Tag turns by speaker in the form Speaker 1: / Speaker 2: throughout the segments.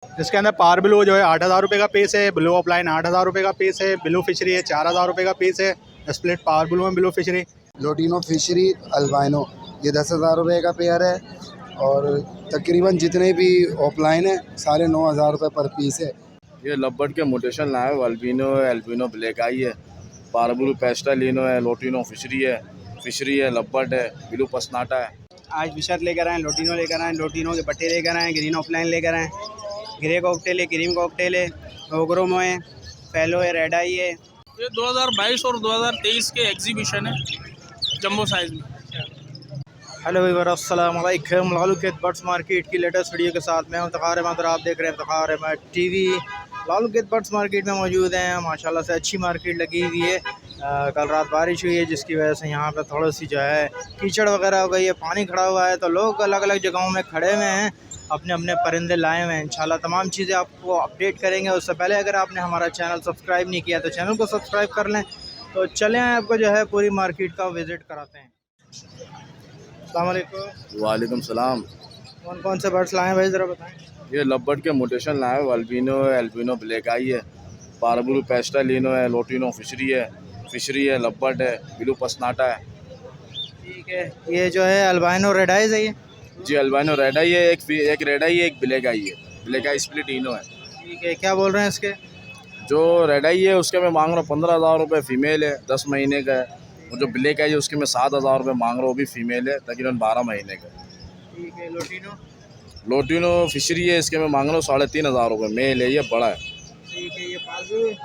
Speaker 1: जिसके अंदर पार ब्लू जो है 8,000 रुपये का पीस है, ब्लू ऑफलाइन 8,000 रुपये का पीस है, ब्लू फिशरी है 4,000 रुपये का पीस है, स्प्लिट पावर ब्लू में blue fishery.
Speaker 2: Lutino fishery albino ये 10,000 रुपये का पेयर है और तकरीबन जितने भी ऑफलाइन है सारे 9,000 रुपये पर पीस है।
Speaker 3: ये लब्बट के मोटेशन लाए हैं, अल्बिनो है, अल्बिनो ब्लैक आई है, पारब्लू पेस्टालिनो है, लोटिनो फिशरी है, लब्बट है, ब्लू पसनाटा है।
Speaker 4: आज फिशर लेकर आए, लोटिनो लेकर आए, लोटिनो के पट्टे लेकर आए, ग्रीन ऑफलाइन लेकर आए, ग्रे कॉकटेल है, क्रीम कॉकटेल है, ओग्रोमो है, फेलो है, रेड आई है।
Speaker 5: ये 2022 और 2023 के एग्जीबिशन है जम्बो साइज में।
Speaker 1: हेलो वीवर, अस्सलाम वालेकुम। लालू बर्ड्स मार्केट की लेटेस्ट वीडियो के साथ मैं हूं तखार अहमद और आप देख रहे हैं Takhar Ahmad TV. Lalu birds market में मौजूद हैं। माशाल्लाह से अच्छी मार्केट लगी हुई है। कल रात बारिश हुई है जिसकी वजह से यहाँ पे थोड़ी सी जो है कीचड़ वगैरह हो गई है, पानी खड़ा हुआ है, तो लोग अलग अलग जगहों में खड़े हुए हैं, अपने अपने परिंदे लाए हुए हैं। इंशाल्लाह तमाम चीज़ें आपको अपडेट करेंगे। उससे पहले अगर आपने हमारा चैनल सब्सक्राइब नहीं किया तो चैनल को सब्सक्राइब कर लें। तो चलें आपको जो है पूरी मार्केट का विज़िट कराते हैं। अस्सलाम वालेकुम।
Speaker 3: वालेकुम सलाम।
Speaker 1: कौन कौन से बर्ड्स लाए हैं भाई, ज़रा बताएं।
Speaker 3: ये लब्बट के मोटेशन लाए हैं, अल्बिनो है, अल्बिनो ब्लैक आई है, पारब्लू पेस्टालिनो है, लोटिनो फिशरी है, लब्बट है, ब्लू पसनाटा है।
Speaker 1: ठीक है, ये जो है अल्बाइनो रेड आइज है ये?
Speaker 3: जी अल्बाइनो रेड आई है, एक रेड आई है, एक ब्लैक आई है, ब्लैक आई स्प्लिट इनो है।
Speaker 1: ठीक है, क्या बोल रहे हैं इसके?
Speaker 3: जो रेड आई है उसके मैं मांग रहा हूँ 15,000 रुपये, फीमेल है, 10 महीने का है। और जो ब्लैक आई है उसके मैं 7,000 रुपये मांग रहा हूँ, वो भी फीमेल है, तकरीबन 12 महीने का।
Speaker 1: ठीक है,
Speaker 3: लोटिनो फिशरी है, इसके मैं मांग रहा हूँ 3,500 रुपये, मेल है, ये बड़ा है।
Speaker 1: ठीक है, ये पालतू है?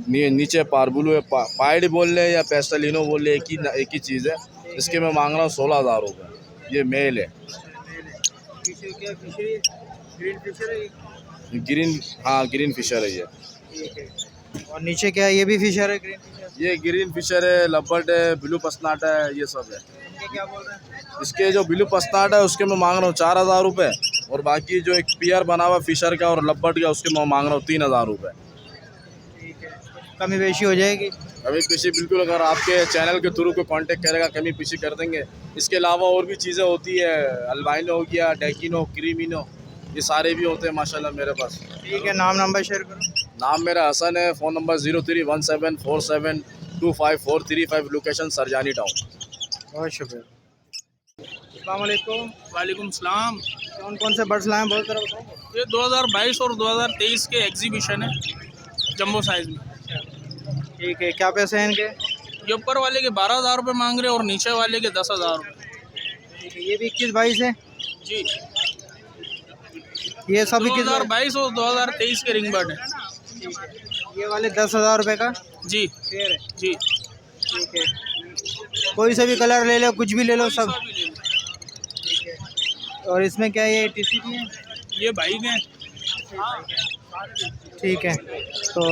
Speaker 3: नहीं नीचे पारबुलू है, पाइड बोल रहे या पेस्टलिनो बोल रहे, एक ही चीज़ है। इसके मैं मांग रहा हूँ 16,000 रुपये, ये मेल है। ग्रीन, हाँ ग्रीन फिशर है ये।
Speaker 1: ठीक है, और नीचे क्या है? ये भी फिशर है, ग्रीन फिशर?
Speaker 3: ये ग्रीन फिशर है, लब्बट है, ब्लू पसनाटा है, ये सब है।
Speaker 1: क्या बोल रहे हैं?
Speaker 3: इसके जो ब्लू पसनाटा है उसके मैं मांग रहा हूँ 4,000 रुपये, और बाकी जो एक पेयर बना हुआ फिशर का और लब्बट का उसके मैं मांग रहा हूँ 3,000 रुपये।
Speaker 1: ठीक है, कमी बेशी हो जाएगी?
Speaker 3: कमी पेशी बिल्कुल, अगर आपके चैनल के थ्रू को कांटेक्ट करेगा कमी पेशी कर देंगे। इसके अलावा और भी चीज़ें होती है, अल्बाइनो हो गया, डेकिनो, क्रीमिनो, ये सारे भी होते हैं माशाल्लाह मेरे पास।
Speaker 1: ठीक है, नाम नंबर शेयर करो।
Speaker 3: नाम मेरा हसन है, phone number 0317472545, location Sarjani town.
Speaker 1: बहुत शुक्रिया। अस्सलाम वालेकुम।
Speaker 5: वालेकुम सलाम।
Speaker 1: कौन कौन से बर्ड्स लाए हैं, बहुत ज़रा बताओ।
Speaker 5: ये 2022 और 2023 के एग्जीबिशन है जम्बो साइज में।
Speaker 1: ठीक है, क्या पैसे हैं इनके?
Speaker 5: ये ऊपर वाले के 12,000 रुपये मांग रहे हैं और नीचे वाले के 10,000 रुपये।
Speaker 1: ठीक है, ये भी 21-22 है?
Speaker 5: जी,
Speaker 1: ये सब
Speaker 5: 2022 और 2023 के रिंग बर्ड है।
Speaker 1: ये वाले 10,000 रुपये का
Speaker 5: जी
Speaker 1: पेयर है?
Speaker 5: जी।
Speaker 1: ठीक है, कोई सा भी कलर ले लो, कुछ भी ले लो, सब?
Speaker 5: भी ले लो।
Speaker 1: और इसमें क्या ये टीसी भी है?
Speaker 5: ये भाई ने।
Speaker 1: ठीक है, तो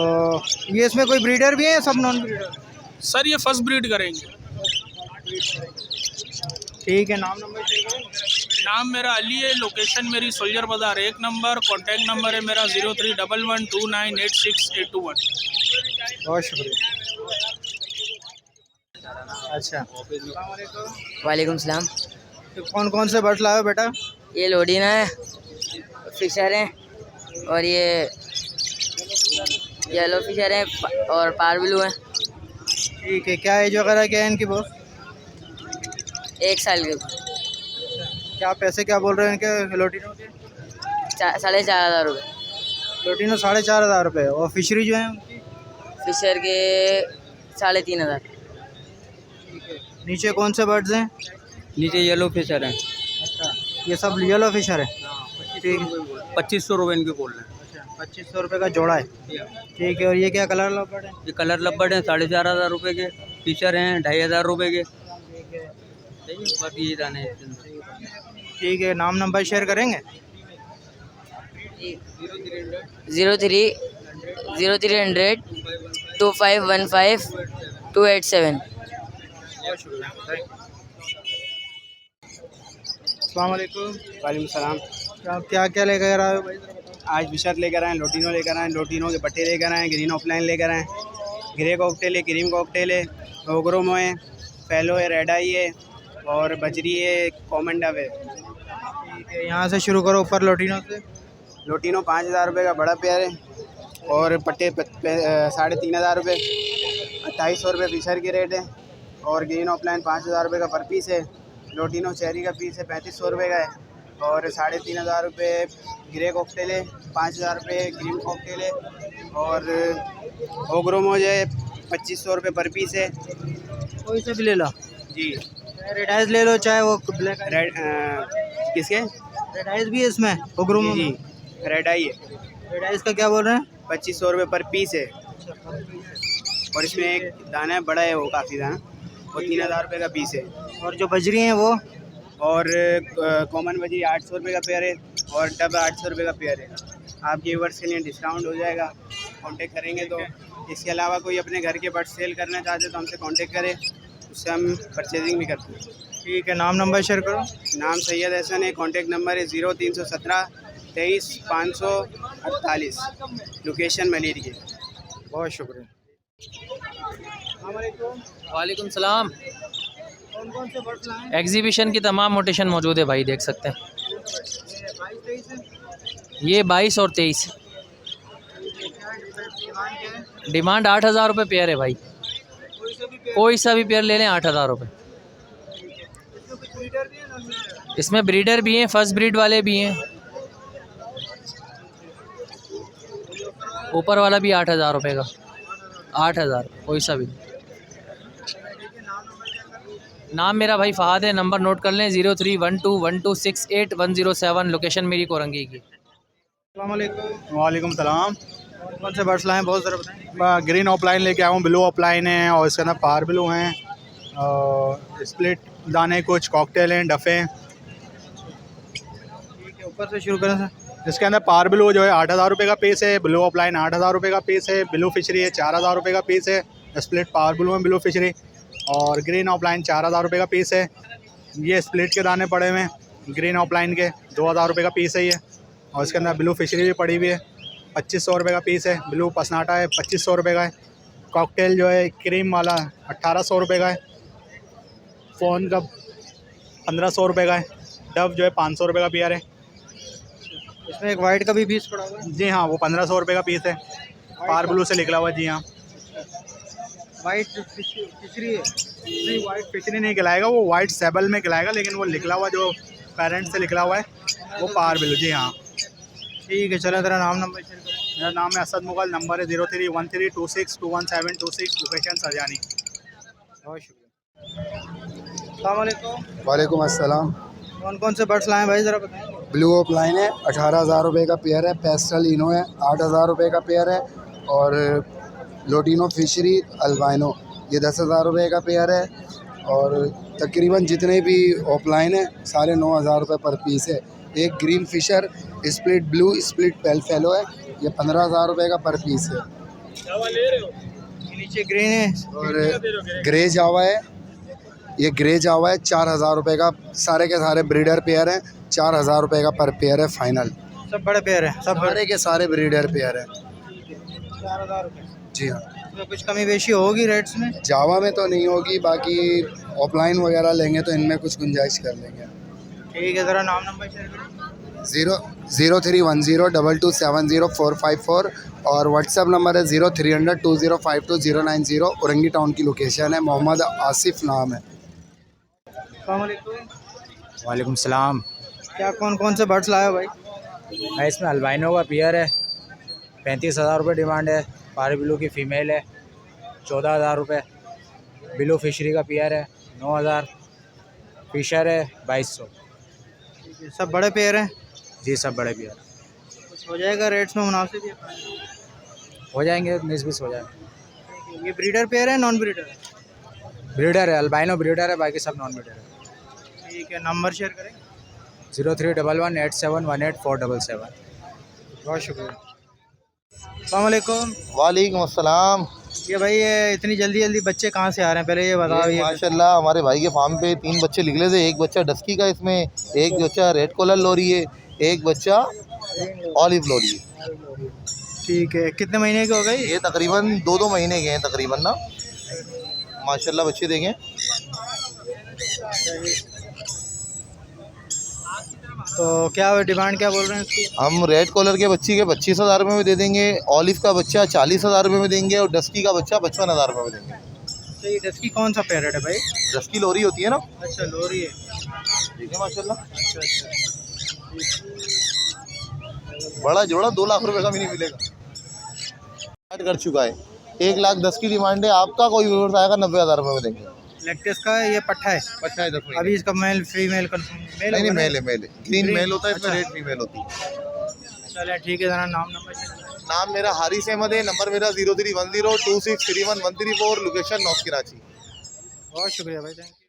Speaker 1: ये इसमें कोई ब्रीडर भी है या सब नॉन ब्रीडर?
Speaker 5: सर ये फर्स्ट ब्रीड करेंगे।
Speaker 1: ठीक है, नाम नंबर शेयर करो।
Speaker 5: नाम मेरा अली है, लोकेशन मेरी सोल्जर बाज़ार 1 नंबर, कॉन्टैक्ट नंबर है मेरा 0311298681।
Speaker 1: बहुत शुक्रिया। अच्छा,
Speaker 6: वालेकुम सलाम।
Speaker 1: तो कौन कौन से बर्ड्स लाए हो बेटा?
Speaker 6: ये लोडिना है, फिशर है, और ये येलो फिशर है और पारब्लू है।
Speaker 1: ठीक है, क्या एज वगैरह क्या है इनकी बॉस?
Speaker 6: 1 साल के।
Speaker 1: क्या पैसे क्या बोल रहे हैं इनके लोटिनो के?
Speaker 6: 4,500 रुपये।
Speaker 1: लोटिनो 4,500 रुपये, और फिशरी जो है उनकी?
Speaker 6: फिशर के 3,500।
Speaker 1: नीचे कौन से बर्ड्स हैं?
Speaker 7: नीचे येलो फिशर है।
Speaker 1: अच्छा, ये सब येलो फिशर है? ठीक है,
Speaker 7: 2500 रुपये इनके बोल रहे हैं।
Speaker 1: अच्छा, 2500 रुपये का जोड़ा है। ठीक है, और ये क्या कलर लबर्ड है?
Speaker 7: ये कलर लब्बर्ड हैं 4,500 रुपये के, फिशर हैं 2,500 रुपये के।
Speaker 1: ठीक है,
Speaker 7: सही है, बस ये दाने हैं।
Speaker 1: ठीक है, नाम नंबर शेयर करेंगे?
Speaker 6: 0300 2515 287।
Speaker 1: अस्सलाम वालेकुम।
Speaker 4: वालेकुम सलाम।
Speaker 1: क्या क्या लेकर आए हो भाई?
Speaker 4: आज फिशर लेकर आए, लोटिनो लेकर आए, लोटिनो के पट्टे लेकर आए, ग्रीन ऑफलाइन लेकर आए, ग्रे कॉकटेल है, क्रीम कॉकटेल है, ओग्रोमो है, फेलो है, रेड आई है, और बजरी है, कॉमन डव है।
Speaker 1: ठीक है, यहाँ से शुरू करो, ऊपर लोटिनो से।
Speaker 4: लोटिनो 5,000 रुपये का बड़ा पेयर है, और पट्टे 3,500 रुपये, 2,800 रुपये फिशर की रेट है। और ग्रीन ऑफलाइन 5,000 रुपये का पर पीस है। लोटिनो चेरी का पीस है 3,500 रुपये का है, और 3,500 रुपये ग्रे कॉकटेल है, 5,000 रुपये ग्रीन कॉकटेल है, और ओग्रोमोज है 2,500 रुपये पर पीस है।
Speaker 1: कोई से भी ले लो
Speaker 4: जी।
Speaker 1: रेड आइज ले लो, चाहे वो ब्लैक
Speaker 4: रेड किसके?
Speaker 1: रेड आइज भी है इसमें उग्रोमो
Speaker 4: जी
Speaker 1: में।
Speaker 4: रेड आई है,
Speaker 1: रेड आइज का क्या बोल रहे हैं?
Speaker 4: 2,500 रुपये पर पीस है। और इसमें एक दाना है, बड़ा है वो, काफ़ी दाना, वो 3,000 रुपये का पीस है।
Speaker 1: और जो बजरी हैं वो
Speaker 4: और कॉमन बजी 800 रुपये का पेयर है, और डब 800 रुपये का पेयर है। आपके व्यूवर्स के लिए डिस्काउंट हो जाएगा, कांटेक्ट करेंगे तो। इसके अलावा कोई अपने घर के बर्ड सेल करना चाहते तो हमसे कांटेक्ट करें, उससे हम परचेजिंग भी करते हैं।
Speaker 1: ठीक है, नाम नंबर शेयर करो।
Speaker 4: नाम सैयद हसन है, कांटेक्ट नंबर है 0317 23 548, लोकेशन मलिर की।
Speaker 1: बहुत शुक्रिया।
Speaker 8: वालेकुम सलाम।
Speaker 1: कौन कौन से बर्ड्स लाए?
Speaker 8: एग्जीबिशन की तमाम मोटेशन मौजूद है भाई, देख सकते हैं। ये 22 और 23। डिमांड 8,000 रुपये पेयर है भाई, कोई सा भी पेयर ले लें 8,000 रुपये। इसमें ब्रीडर भी हैं, फर्स्ट ब्रीड वाले भी हैं। ऊपर वाला भी 8,000 रुपये का, 8,000 कोई सा भी। नाम मेरा भाई फ़हाद है, नंबर नोट कर लें 03121268 लोकेशन मेरी कोरंगी की।
Speaker 1: अस्सलाम वालेकुम।
Speaker 9: वालेकुम सलाम।
Speaker 1: कौन कौन से बर्ड्स लाए हैं, बहुत ज़रा बताएं।
Speaker 9: ग्रीन ऑफलाइन लेके आया हूँ, ब्लू ऑफलाइन है, और इसके अंदर पार ब्लू हैं, स्प्लिट दाने, कुछ कॉकटेल हैं, डफ़े हैं।
Speaker 1: ठीक है, ऊपर से शुरू करें सर।
Speaker 9: इसके अंदर पार ब्लू जो है 8,000 रुपये का पीस है, ब्लू ऑफलाइन 8,000 रुपये का पीस है, ब्लू फिशरी है 4,000 रुपये का पीस है, स्प्लिट पावर ब्लू में ब्लू फिशरी, और ग्रीन ऑफलाइन 4,000 रुपये का पीस है। ये स्प्लिट के दाने पड़े हुए हैं ग्रीन ऑफलाइन के, 2,000 रुपये का पीस है ये। और इसके अंदर ब्लू फिशरी भी पड़ी हुई है, 2,500 रुपये का पीस है। ब्लू पसनाटा है 2,500 रुपये का है। कॉकटेल जो है क्रीम वाला 1,800 रुपये का है। फ़ोन का 1,500 रुपये का है। डव जो है 500 रुपये का पेयर है।
Speaker 1: इसमें एक वाइट का भी पीस पड़ा हुआ है।
Speaker 9: जी हाँ, वो 1,500 रुपये का पीस है, पार ब्लू से निकला हुआ। जी हाँ,
Speaker 1: वाइट फिशरी है।
Speaker 9: नहीं वाइट फिशरी नहीं खिलाएगा, वो वाइट सेबल में खिलाएगा, लेकिन वो निकला हुआ जो पेरेंट से निकला हुआ है वो पार ब्लू। जी हाँ,
Speaker 1: ठीक है, चलो तेरा नाम नंबर शेयर करो।
Speaker 9: मेरा नाम है असद मुगल, नंबर है 031326211726, लोकेशन सरजानी।
Speaker 1: बहुत शुक्रिया। अस्सलाम वालेकुम।
Speaker 2: वालेकुम अस्सलाम।
Speaker 1: कौन कौन से बर्ड्स लाए हैं भाई, ज़रा बताएं।
Speaker 2: ब्लू ऑफलाइन है, 18,000 रुपये का पेयर है। पेस्टल इनो है, 8,000 रुपये का पेयर है। और लोटिनो फिशरी अल्बाइनो, ये 10,000 रुपये का पेयर है। और तकरीबन जितने भी ऑफलाइन है सारे 9,000 रुपये पर पीस है। एक green fisher split blue split pale fellow है, ये 15,000 रुपये का पर पीस है।
Speaker 1: नीचे ग्रीन है
Speaker 2: और ग्रे जावा है, ये ग्रे जावा है 4,000 रुपये का। सारे के सारे ब्रीडर पेयर हैं, 4,000 रुपये का पर पेयर है फाइनल।
Speaker 1: सब बड़े पेयर हैं, सब
Speaker 2: सारे के सारे ब्रीडर पेयर हैं।
Speaker 1: 4,000 रुपये।
Speaker 2: जी हाँ,
Speaker 1: इसमें कुछ कमी बेशी होगी रेट्स में?
Speaker 2: जावा में तो नहीं होगी, बाकी ऑफलाइन वगैरह लेंगे तो इनमें कुछ गुंजाइश कर लेंगे।
Speaker 1: ठीक है, ज़रा नाम नंबर शेयर करो।
Speaker 2: 031022704554 और व्हाट्सएप नंबर है 0300205290। औरंगी टाउन की लोकेशन है, मोहम्मद आसिफ नाम है।
Speaker 1: अस्सलाम वालेकुम।
Speaker 7: वालेकुम सलाम।
Speaker 1: क्या कौन कौन से बर्ड्स लाए हो भाई?
Speaker 7: है इसमें अल्बाइनो का पेयर है, 35,000 रुपये डिमांड है। पारी ब्लू की फ़ीमेल है, 14,000 रुपये। ब्लू फिशरी का पेयर है, 9,000। फिशर है 2,200।
Speaker 1: सब बड़े पेयर हैं?
Speaker 7: जी सब बड़े पेयर
Speaker 1: कुछ हो जाएगा रेट्स में मुनासिब?
Speaker 7: हो जाएंगे, 19-20 हो जाएंगे।
Speaker 1: ये ब्रीडर पेयर है, नॉन ब्रीडर है?
Speaker 7: ब्रीडर है, अल्बाइनो ब्रीडर है, बाकी सब नॉन ब्रीडर है।
Speaker 1: ठीक है, नंबर शेयर करें।
Speaker 7: 0311871847।
Speaker 1: बहुत शुक्रिया। अस्सलाम वालेकुम।
Speaker 10: वालेकुम अस्सलाम।
Speaker 1: ये भाई ये इतनी जल्दी जल्दी बच्चे कहाँ से आ रहे हैं, पहले ये बताओ। ये
Speaker 10: माशाल्लाह हमारे भाई के फार्म पे 3 बच्चे निकले थे। एक बच्चा डस्की का, इसमें एक बच्चा रेड कॉलर लोरी है, एक बच्चा ऑलिव लोरी है।
Speaker 1: ठीक है, कितने महीने के हो गए?
Speaker 10: ये तकरीबन 2-2 महीने के हैं तकरीबन ना। माशाल्लाह बच्चे देखें।
Speaker 1: तो क्या डिमांड क्या बोल रहे हैं इसकी?
Speaker 10: हम रेड कॉलर के बच्ची के 25,000 रुपये में दे देंगे, ऑलिव का बच्चा 40,000 रुपये में देंगे और डस्की का बच्चा 55,000 रुपये में देंगे।
Speaker 1: तो ये डस्की कौन सा पैरेट है भाई?
Speaker 10: डस्की लोरी होती है ना।
Speaker 1: अच्छा लोरी है।
Speaker 10: ठीक है माशाल्लाह।
Speaker 1: अच्छा अच्छा।
Speaker 10: बड़ा जोड़ा 2 लाख रुपए का भी नहीं मिलेगा। कर चुका है, 1,10,000 की डिमांड है। आपका कोई व्यूअर्स आएगा 90,000 रुपये में देंगे।
Speaker 1: लेक्टिस का है, ये पट्ठा है।
Speaker 10: अच्छा है, देखो
Speaker 1: अभी इसका मेल फीमेल कंफर्म
Speaker 10: नहीं मेल है, मेल है। ग्रीन मेल होता है, इसमें रेड फीमेल होती है।
Speaker 1: चले ठीक है, ज़रा नाम नंबर।
Speaker 10: नाम मेरा हारिस अहमद है, नंबर मेरा 0310263113 4, लोकेशन नॉर्थ कराची।
Speaker 1: बहुत शुक्रिया भाई, थैंक यू।